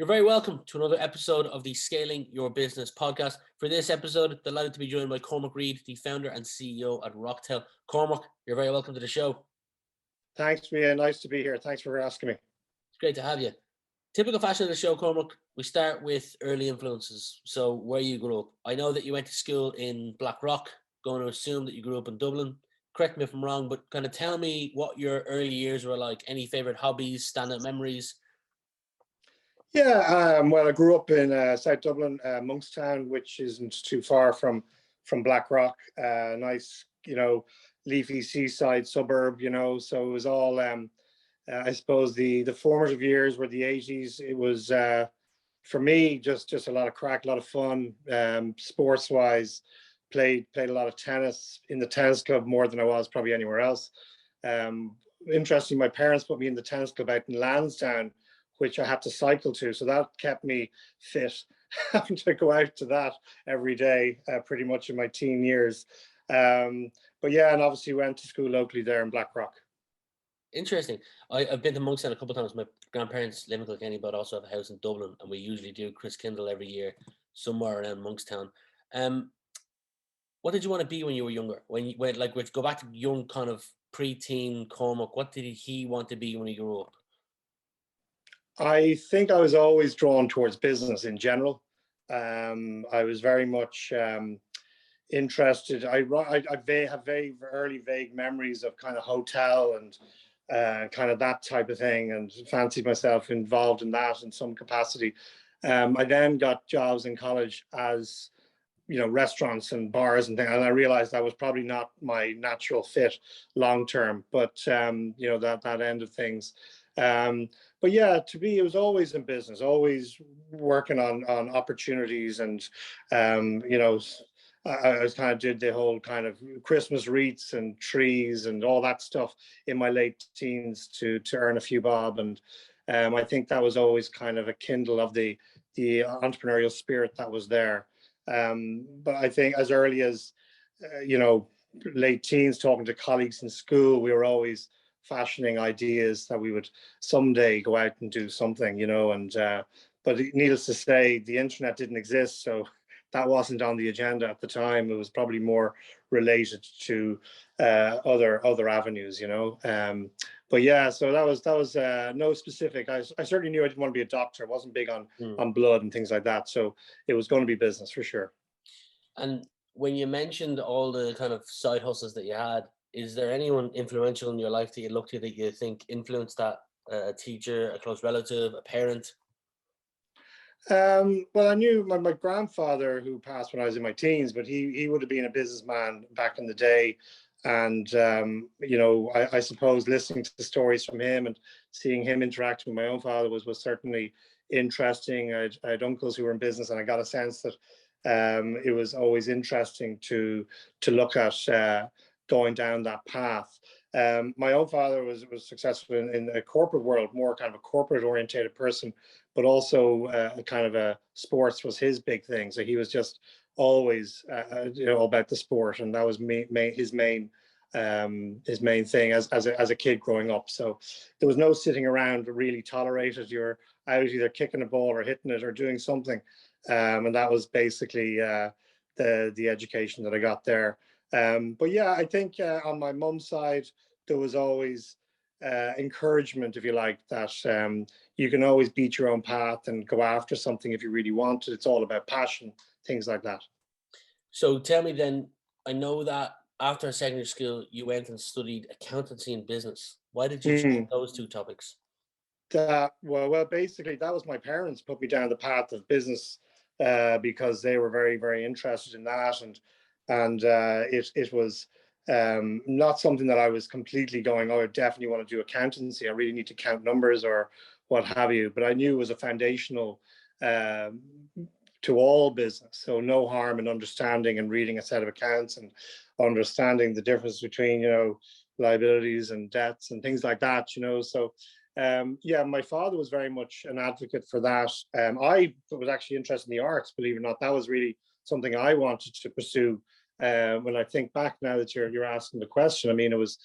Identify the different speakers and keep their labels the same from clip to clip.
Speaker 1: You're very welcome to another episode of the Scaling Your Business podcast. For this episode, delighted to be joined by Cormac Reid, the founder and CEO at RocTel. Cormac, you're very welcome to the show.
Speaker 2: Thanks, Rian. Nice to be here. Thanks for asking me.
Speaker 1: It's great to have you. Typical fashion of the show, Cormac, we start with early influences. So where you grew up. I know that you went to school in Blackrock. Going to assume that you grew up in Dublin. Correct me if I'm wrong, but kind of tell me what your early years were like. Any favorite hobbies, standout memories?
Speaker 2: Yeah, well, I grew up in South Dublin, Monkstown, which isn't too far from Blackrock. Nice, leafy seaside suburb. So it was all. I suppose the formative years were the 80s. It was for me just a lot of crack, a lot of fun. Sports wise, played a lot of tennis in the tennis club more than I was probably anywhere else. Interesting, my parents put me in the tennis club out in Lansdowne, which I had to cycle to. So that kept me fit, having to go out to that every day, pretty much in my teen years. But yeah, and obviously went to school locally there in Blackrock.
Speaker 1: Interesting. I've been to Monkstown a couple of times. My grandparents live in Kilkenny, but also have a house in Dublin, and we usually do Chris Kindle every year somewhere around Monkstown. What did you want to be when you were younger? When go back to young kind of pre-teen Cormac, what did he want to be when he grew up?
Speaker 2: I think I was always drawn towards business in general. I was very much interested. I have very early vague memories of kind of hotel and kind of that type of thing, and fancied myself involved in that in some capacity. I then got jobs in college as restaurants and bars and things, and I realized that was probably not my natural fit long term. But that end of things. But yeah, it was always in business, always working on opportunities, and I was kind of did the whole kind of Christmas wreaths and trees and all that stuff in my late teens to earn a few bob, and I think that was always kind of a kindle of the entrepreneurial spirit that was there. But I think as early as late teens, talking to colleagues in school, we were always fashioning ideas that we would someday go out and do something, and but needless to say, the internet didn't exist, so that wasn't on the agenda at the time. It was probably more related to other avenues, but yeah, so that was no specific. I certainly knew I didn't want to be a doctor. I wasn't big on blood and things like that, so it was going to be business for sure.
Speaker 1: And when you mentioned all the kind of side hustles that you had, is there anyone influential in your life that you look to that you think influenced that? A teacher, a close relative, a parent?
Speaker 2: Well, I knew my grandfather, who passed when I was in my teens, but he would have been a businessman back in the day. And, I suppose listening to the stories from him and seeing him interact with my own father was certainly interesting. I had uncles who were in business, and I got a sense that it was always interesting to look at going down that path. My own father was successful in a corporate world, more kind of a corporate orientated person, but also kind of a sports was his big thing. So he was just always about the sport, and that was his main thing as a kid growing up. So there was no sitting around really tolerated. You're out either kicking a ball or hitting it or doing something, and that was basically the education that I got there. But yeah, I think on my mum's side, there was always encouragement, if you like, that you can always beat your own path and go after something if you really want it. It's all about passion, things like that.
Speaker 1: So tell me then, I know that after secondary school, you went and studied accountancy and business. Why did you choose those two topics?
Speaker 2: Well, basically, that was my parents put me down the path of business because they were very, very interested in that, and it was not something that I was completely going, oh, I definitely want to do accountancy. I really need to count numbers or what have you. But I knew it was a foundational to all business. So no harm in understanding and reading a set of accounts and understanding the difference between, liabilities and debts and things like that, So yeah, my father was very much an advocate for that. I was actually interested in the arts, believe it or not. That was really something I wanted to pursue. When I think back now that you're asking the question, I mean, I was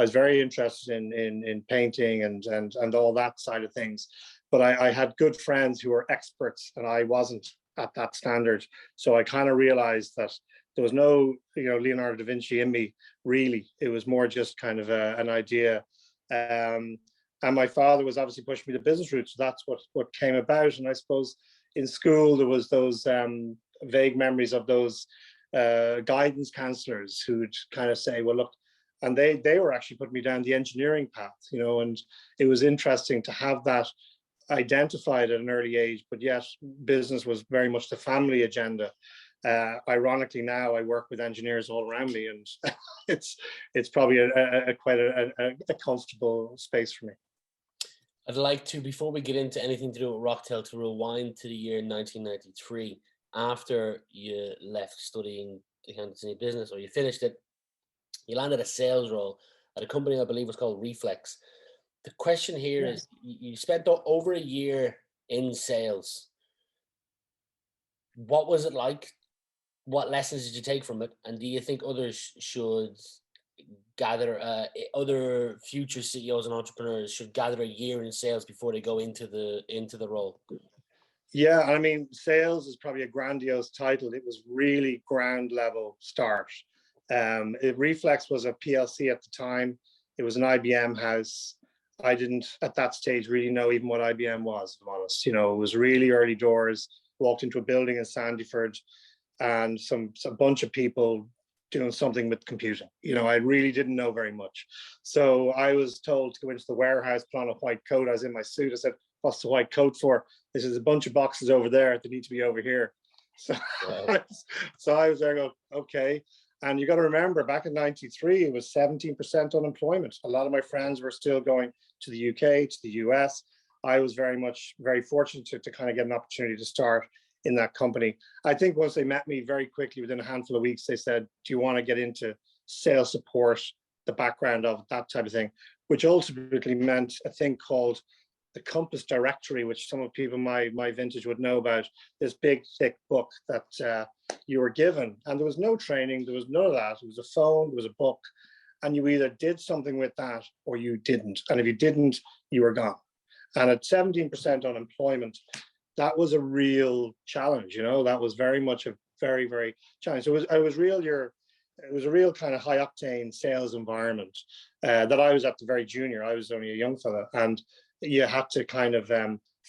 Speaker 2: very interested in painting and all that side of things. but I had good friends who were experts and I wasn't at that standard. So I kind of realized that there was no, Leonardo da Vinci in me, really. It was more just kind of an idea. And my father was obviously pushing me the business route. So that's what came about. And I suppose in school, there was those vague memories of those guidance counselors who'd kind of say, well, look, and they were actually putting me down the engineering path, and it was interesting to have that identified at an early age, but yet business was very much the family agenda. Ironically, now I work with engineers all around me, and it's probably quite a comfortable space for me.
Speaker 1: I'd like to, before we get into anything to do with RocTel, to rewind to the year 1993, after you left studying accountancy business, or you finished it. You landed a sales role at a company I believe was called Reflex. The question here is, you spent over a year in sales. What was it like? What lessons did you take from it? And do you think others should gather, other future CEOs and entrepreneurs should gather a year in sales before they go into the role?
Speaker 2: Yeah, I mean, sales is probably a grandiose title. It was really ground level start. Reflex was a PLC at the time. It was an IBM house. I didn't at that stage really know even what IBM was, if I'm honest. It was really early doors. Walked into a building in Sandyford and a bunch of people doing something with computing. I really didn't know very much. So I was told to go into the warehouse, put on a white coat. I was in my suit. I said, what's the white coat for? This is a bunch of boxes over there. They need to be over here. So, wow. So I was there going, okay. And you got to remember, back in '93, it was 17% unemployment. A lot of my friends were still going to the UK, to the US. I was very fortunate to kind of get an opportunity to start in that company. I think once they met me very quickly, within a handful of weeks, they said, do you want to get into sales support, the background of that type of thing, which ultimately meant a thing called the Compass Directory, which some of people my vintage would know about, this big, thick book that you were given. And there was no training, there was none of that. It was a phone, there was a book, and you either did something with that or you didn't. And if you didn't, you were gone. And at 17% unemployment, that was a real challenge. That was very much a very, very challenge. So it was a real kind of high octane sales environment that I was at the very junior. I was only a young fella, and you had to kind of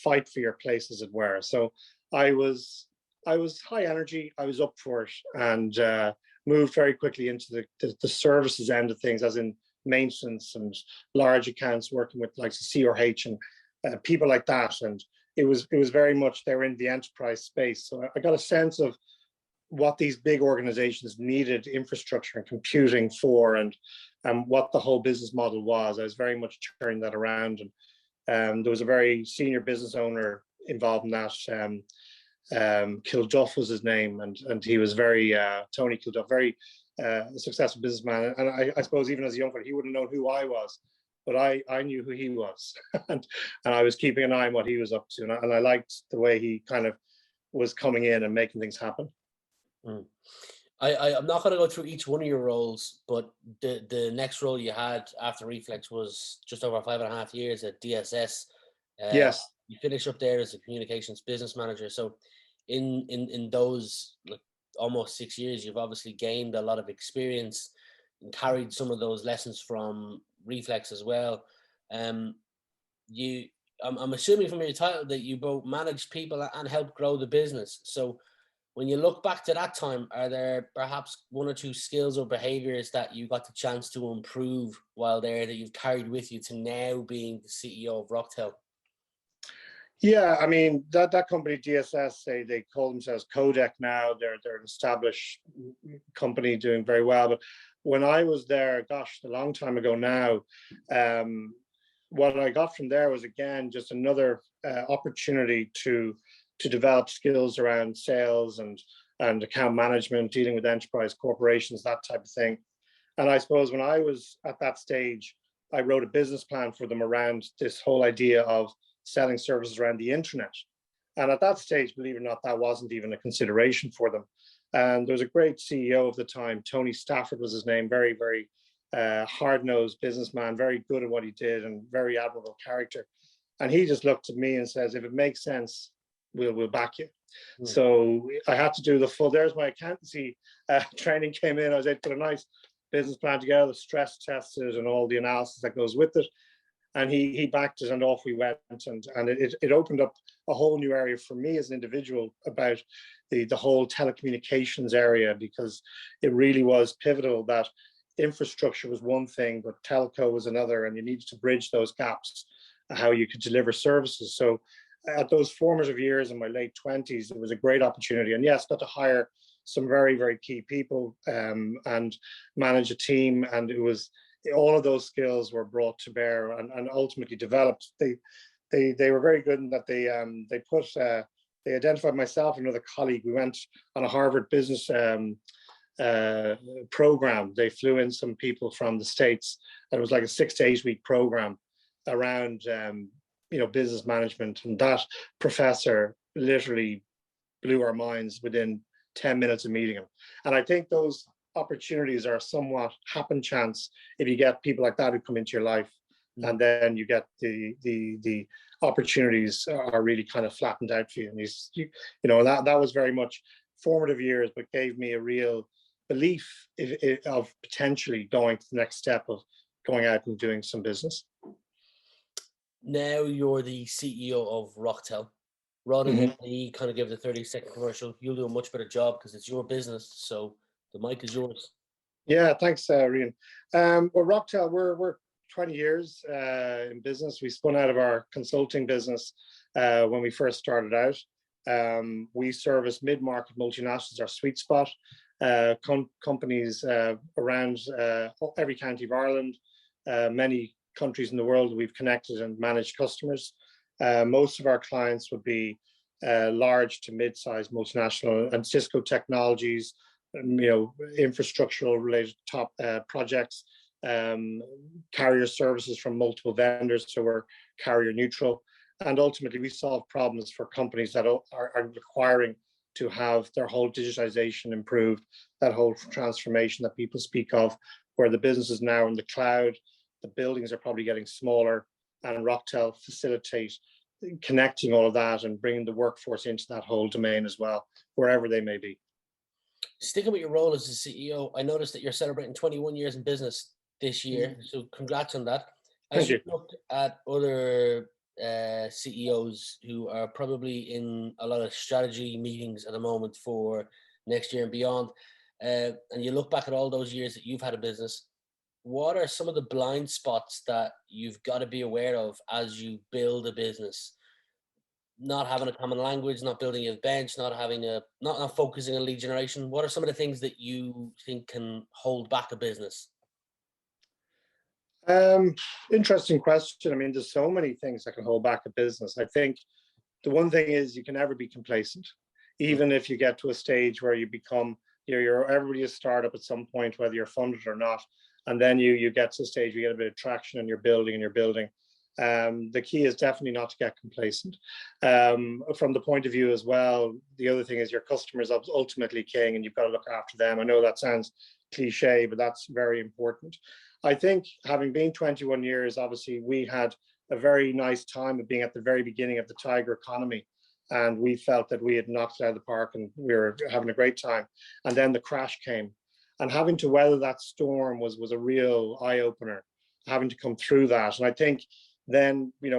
Speaker 2: fight for your place, as it were. So I was high energy. I was up for it, and moved very quickly into the services end of things, as in maintenance and large accounts, working with like CRH and people like that. And it was very much, they were in the enterprise space. So I got a sense of what these big organizations needed infrastructure and computing for, and what the whole business model was. I was very much turning that around. And there was a very senior business owner involved in that. Kilduff was his name, and he was very Tony Kilduff, very successful businessman. And I suppose even as a young fellow, he wouldn't know who I was, but I knew who he was, and I was keeping an eye on what he was up to, and I liked the way he kind of was coming in and making things happen.
Speaker 1: Mm. I'm not going to go through each one of your roles, but the next role you had after Reflex was just over 5.5 years at DSS.
Speaker 2: Yes.
Speaker 1: You finished up there as a communications business manager. So in those almost 6 years, you've obviously gained a lot of experience and carried some of those lessons from Reflex as well. I'm assuming from your title that you both managed people and helped grow the business. So when you look back to that time, are there perhaps one or two skills or behaviors that you got the chance to improve while there that you've carried with you to now being the CEO of RocTel?
Speaker 2: Yeah, I mean, that company, DSS, they call themselves Codec now. They're an established company doing very well. But when I was there, gosh, a long time ago now, what I got from there was, again, just another opportunity to develop skills around sales and account management, dealing with enterprise corporations, that type of thing. And I suppose when I was at that stage, I wrote a business plan for them around this whole idea of selling services around the internet. And at that stage, believe it or not, that wasn't even a consideration for them. And there was a great CEO of the time, Tony Stafford was his name, very, very hard-nosed businessman, very good at what he did and very admirable character. And he just looked at me and says, if it makes sense, we'll back you.
Speaker 1: Mm.
Speaker 2: So I had to do the full, there's my accountancy training came in. I was able to put a nice business plan together, stress tested and all the analysis that goes with it. And he backed it and off we went. And it opened up a whole new area for me as an individual about the whole telecommunications area, because it really was pivotal that infrastructure was one thing, but telco was another, and you needed to bridge those gaps, how you could deliver services. So at those formative years in my late 20s, it was a great opportunity. And yes, got to hire some very, very key people and manage a team. And it was, all of those skills were brought to bear and ultimately developed. They were very good in that they identified myself and another colleague. We went on a Harvard business program. They flew in some people from the States, and it was like a 6 to 8 week program around business management. And that professor literally blew our minds within 10 minutes of meeting him. And I think those opportunities are somewhat happen chance if you get people like that who come into your life. And then you get the opportunities are really kind of flattened out for you. And that was very much formative years, but gave me a real belief of potentially going to the next step of going out and doing some business.
Speaker 1: Now you're the CEO of RocTel. Rather than me kind of give the 30-second commercial, you'll do a much better job because it's your business. So the mic is yours.
Speaker 2: Yeah, thanks, Rian. Well, RocTel, we're 20 years in business. We spun out of our consulting business when we first started out. We service mid-market multinationals, our sweet spot, companies around every county of Ireland, many countries in the world. We've connected and managed customers. Most of our clients would be large to mid-sized multinational and Cisco technologies, infrastructural related top projects, carrier services from multiple vendors, so we're carrier neutral. And ultimately, we solve problems for companies that are requiring to have their whole digitization improved, that whole transformation that people speak of, where the business is now in the cloud, the buildings are probably getting smaller, and RocTel facilitate connecting all of that and bringing the workforce into that whole domain as well, wherever they may be.
Speaker 1: Sticking with your role as the CEO, I noticed that you're celebrating 21 years in business this year. So congrats on that. As you looked at other CEOs who are probably in a lot of strategy meetings at the moment for next year and beyond, and you look back at all those years that you've had a business, what are some of the blind spots that you've got to be aware of as you build a business? Not having a common language, not building a bench, not focusing on lead generation. What are some of the things that you think can hold back a business?
Speaker 2: Interesting question. I mean, there's so many things that can hold back a business. I think the one thing is you can never be complacent, even if you get to a stage where you become, everybody is a startup at some point, whether you're funded or not. And then you get to a stage where you get a bit of traction and you're building. The key is definitely not to get complacent. From the point of view as well, the other thing is your customers are ultimately king and you've got to look after them. I know that sounds cliche, but that's very important. I think having been 21 years, obviously we had a very nice time of being at the very beginning of the tiger economy. And we felt that we had knocked it out of the park and we were having a great time. And then the crash came. And having to weather that storm was a real eye-opener, having to come through that. And I think then, we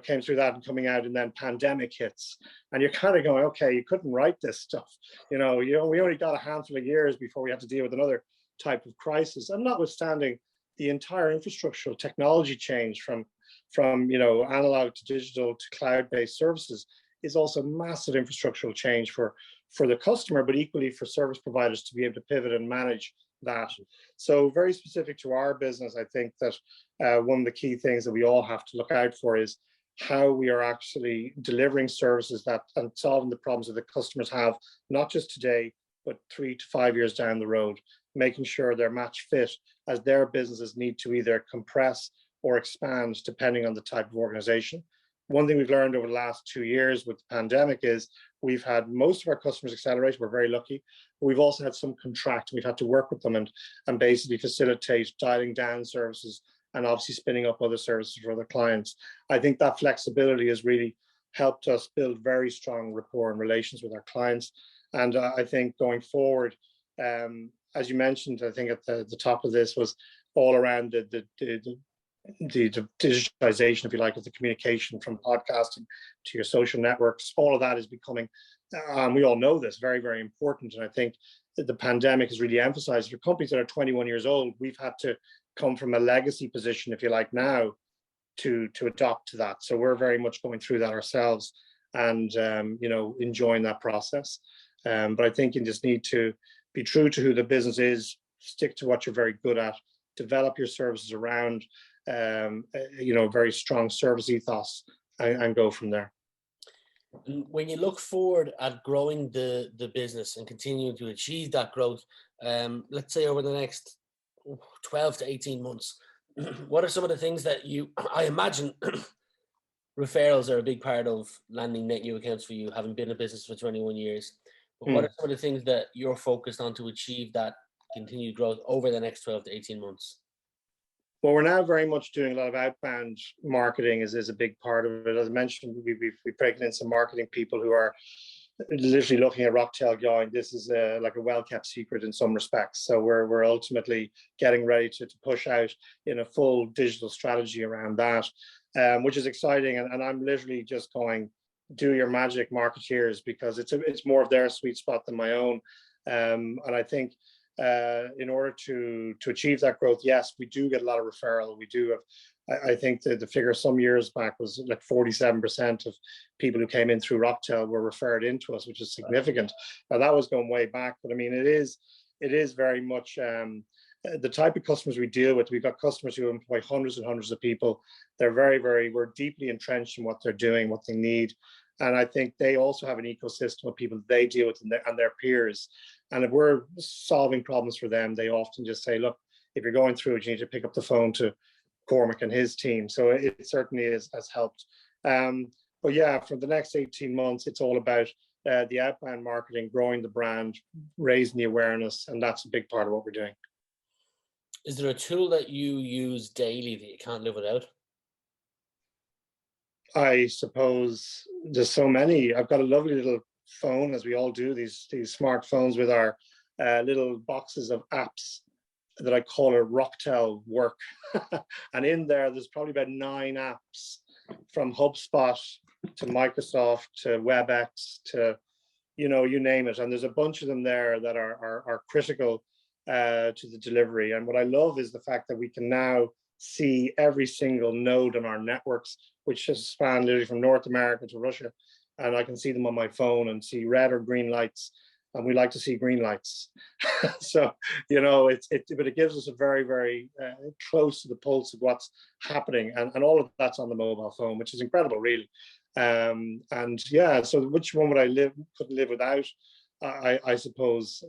Speaker 2: came through that and coming out, and then pandemic hits. And you're kind of going, okay, you couldn't write this stuff. We only got a handful of years before we had to deal with another type of crisis. And notwithstanding the entire infrastructural technology change from analog to digital to cloud-based services is also massive infrastructural change for the customer, but equally for service providers to be able to pivot and manage that. So very specific to our business, I think that one of the key things that we all have to look out for is how we are actually delivering services and solving the problems that the customers have, not just today, but 3 to 5 years down the road, making sure they're match fit as their businesses need to either compress or expand depending on the type of organization. One thing we've learned over the last 2 years with the pandemic is we've had most of our customers accelerate. We're very lucky. But we've also had some contract. We've had to work with them and basically facilitate dialing down services and obviously spinning up other services for other clients. I think that flexibility has really helped us build very strong rapport and relations with our clients. And I think going forward, as you mentioned, I think at the top of this was all around the digitization, if you like, of the communication from podcasting to your social networks. All of that is becoming, we all know this, very, very important. And I think that the pandemic has really emphasized for companies that are 21 years old, we've had to come from a legacy position, if you like, now to adopt to that. So we're very much going through that ourselves and, enjoying that process. But I think you just need to be true to who the business is, stick to what you're very good at, develop your services around, very strong service ethos and go from there.
Speaker 1: When you look forward at growing the business and continuing to achieve that growth, let's say over the next 12 to 18 months, what are some of the things that I imagine referrals are a big part of landing net new accounts for you, having been in business for 21 years. But what are some of the things that you're focused on to achieve that continued growth over the next 12 to 18 months?
Speaker 2: Well, we're now very much doing a lot of outbound marketing is a big part of it. As I mentioned, we've taken in some marketing people who are literally looking at RocTel going, this is like a well-kept secret in some respects. So we're ultimately getting ready to push out in a full digital strategy around that, which is exciting. And I'm literally just going, do your magic, marketeers, because it's more of their sweet spot than my own. And I think in order to achieve that growth, yes, we do get a lot of referral. We do have, I think the figure some years back was like 47% of people who came in through RocTel were referred into us, which is significant. Now that was going way back, but I mean, it is very much the type of customers we deal with. We've got customers who employ hundreds and hundreds of people. They're we're deeply entrenched in what they're doing, what they need. And I think they also have an ecosystem of people they deal with and their peers. And if we're solving problems for them, they often just say, look, if you're going through it, you need to pick up the phone to Cormac and his team. So it certainly has helped. But yeah, for the next 18 months, it's all about the outbound marketing, growing the brand, raising the awareness. And that's a big part of what we're doing.
Speaker 1: Is there a tool that you use daily that you can't live without?
Speaker 2: I suppose there's so many. I've got a lovely little phone, as we all do, these smartphones with our little boxes of apps that I call a RocTel Work. And in there's probably about 9 apps, from HubSpot to Microsoft to WebEx to, you name it. And there's a bunch of them there that are critical to the delivery. And what I love is the fact that we can now see every single node on our networks, which has spanned literally from North America to Russia. And I can see them on my phone and see red or green lights. And we like to see green lights. So, but it gives us a very, very close to the pulse of what's happening. And all of that's on the mobile phone, which is incredible, really. And yeah, so which one would couldn't live without? I suppose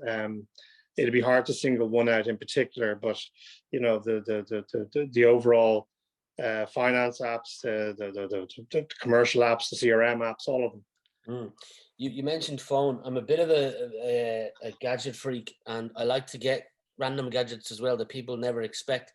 Speaker 2: it'd be hard to single one out in particular, but the overall finance apps, the commercial apps, the CRM apps, all of them.
Speaker 1: You mentioned phone. I'm a bit of a gadget freak, and I like to get random gadgets as well that people never expect.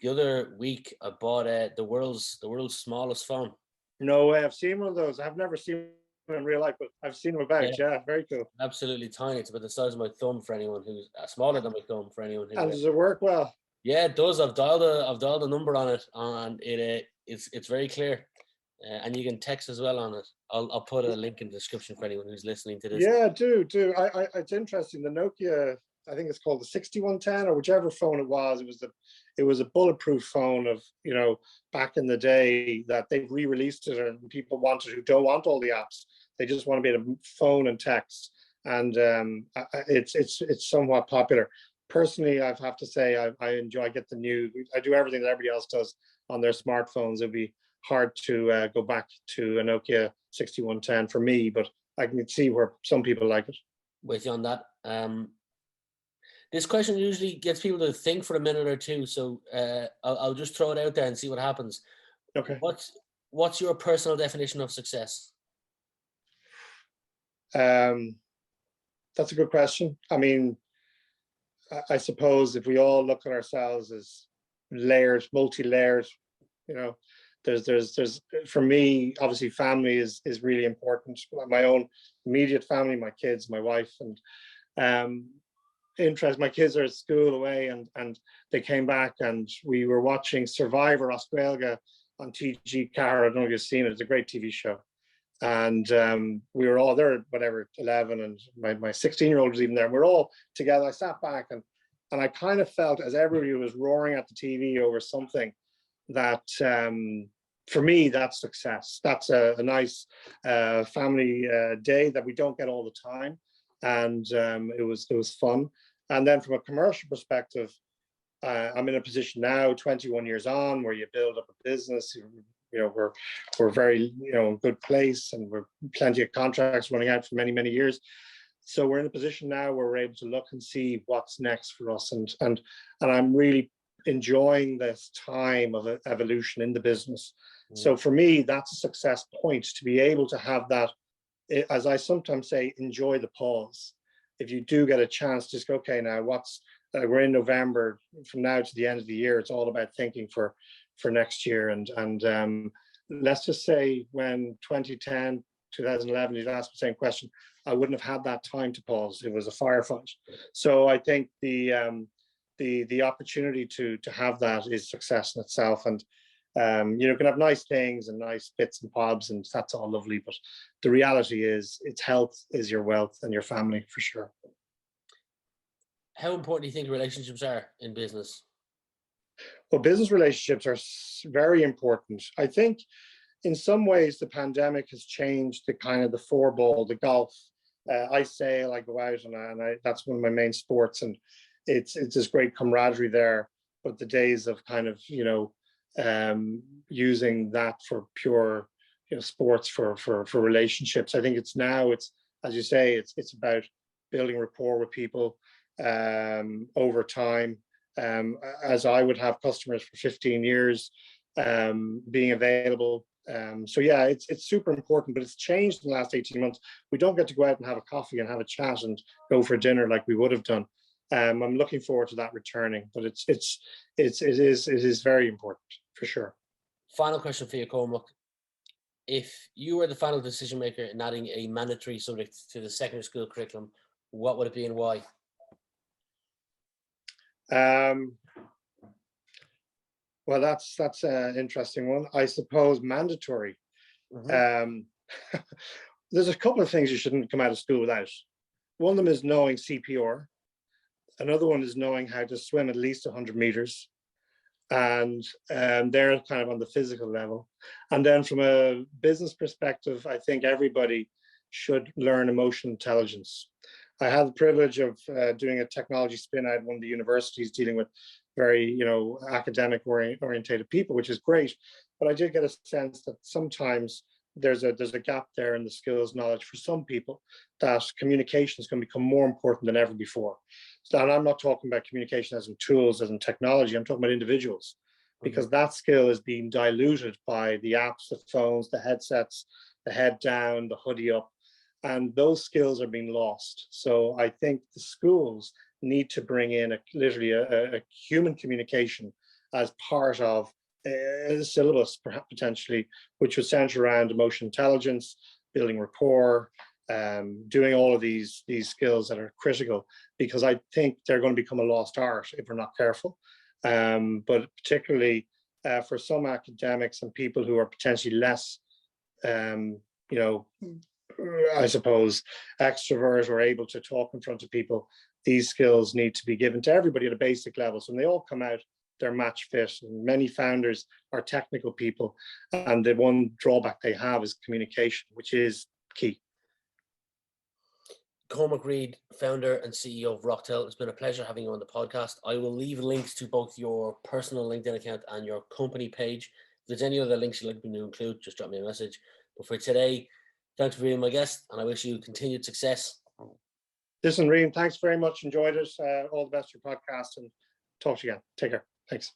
Speaker 1: The other week, I bought the world's smallest phone.
Speaker 2: No way! I've seen one of those. I've never seen them in real life, but I've seen them about. Yeah, very cool.
Speaker 1: Absolutely tiny. It's about the size of my thumb for anyone who's smaller than my thumb for anyone who.
Speaker 2: And does it work well?
Speaker 1: Yeah, it does. I've dialed a number on it, and it's very clear, and you can text as well on it. I'll put a link in the description for anyone who's listening to this.
Speaker 2: Yeah, do. It's interesting. The Nokia, I think it's called the 6110 or whichever phone it was. It was a bulletproof phone of back in the day that they've re-released it, and people who don't want all the apps. They just want to be able to phone and text, and it's somewhat popular. Personally, I have to say I enjoy. I get the new. I do everything that everybody else does on their smartphones. It'd be hard to go back to a Nokia 6110 for me, but I can see where some people like it.
Speaker 1: With you on that. This question usually gets people to think for a minute or two, so I'll just throw it out there and see what happens.
Speaker 2: Okay.
Speaker 1: What's your personal definition of success?
Speaker 2: That's a good question. I mean, I suppose if we all look at ourselves as layered, multi-layered. You know, there's for me, obviously family is really important. My own immediate family, my kids, my wife, and interest. My kids are at school away, and they came back, and we were watching Survivor Australia on TG Car. I don't know if you've seen it. It's a great TV show. And we were all there, whatever, 11, and my 16-year-old was even there. We're all together. I sat back, and I kind of felt, as everybody was roaring at the TV over something, that for me, that's success. That's a nice family day that we don't get all the time, and it was fun. And then from a commercial perspective, I'm in a position now, 21 years on, where you build up a business. You know, we're very, you know, in good place, and we're plenty of contracts running out for many years. So we're in a position now where we're able to look and see what's next for us, and I'm really enjoying this time of evolution in the business. So for me, that's a success point, to be able to have that, as I sometimes say, enjoy the pause. If you do get a chance, just go, okay, now we're in November, from now to the end of the year, it's all about thinking for next year. And let's just say when 2010, 2011, you'd asked the same question, I wouldn't have had that time to pause. It was a firefight. So I think the opportunity to have that is success in itself. And you know, can have nice things and nice bits and bobs, and that's all lovely. But the reality is, it's health is your wealth, and your family, for sure.
Speaker 1: How important do you think relationships are in business?
Speaker 2: Well, business relationships are very important. I think in some ways the pandemic has changed the kind of the four ball, the golf. I sail, I go out, and that's one of my main sports, and it's this great camaraderie there. But the days of kind of, you know, using that for pure, you know, sports for relationships, I think it's now, it's, as you say, it's about building rapport with people over time. As I would have customers for 15 years, being available. So yeah, it's super important, but it's changed in the last 18 months. We don't get to go out and have a coffee and have a chat and go for dinner like we would have done. I'm looking forward to that returning, but it is very important, for sure.
Speaker 1: Final question for you, Cormac. If you were the final decision maker in adding a mandatory subject to the secondary school curriculum, what would it be and why?
Speaker 2: Well, that's an interesting one. I suppose mandatory. There's a couple of things you shouldn't come out of school without. One of them is knowing CPR. Another one is knowing how to swim at least 100 meters. And they're kind of on the physical level. And then from a business perspective, I think everybody should learn emotional intelligence. I had the privilege of doing a technology spin out at one of the universities, dealing with very, you know, academic orientated people, which is great. But I did get a sense that sometimes there's a gap there in the skills knowledge for some people, that communication is going to become more important than ever before. So, and I'm not talking about communication as in tools, as in technology. I'm talking about individuals, because that skill is being diluted by the apps, the phones, the headsets, the head down, the hoodie up, and those skills are being lost. So I think the schools need to bring in literally a human communication as part of a syllabus, perhaps potentially, which would center around emotional intelligence, building rapport, doing all of these skills that are critical, because I think they're going to become a lost art if we're not careful. But particularly for some academics and people who are potentially less, you know, I suppose, extrovert or able to talk in front of people, these skills need to be given to everybody at a basic level. So when they all come out, they're match fit. And many founders are technical people, and the one drawback they have is communication, which is key.
Speaker 1: Cormac Reid, founder and CEO of RocTel. It's been a pleasure having you on the podcast. I will leave links to both your personal LinkedIn account and your company page. If there's any other links you'd like me to include, just drop me a message. But for today, thanks for being my guest, and I wish you continued success.
Speaker 2: Listen, Rian, thanks very much. Enjoyed it. All the best for your podcast, and talk to you again. Take care. Thanks.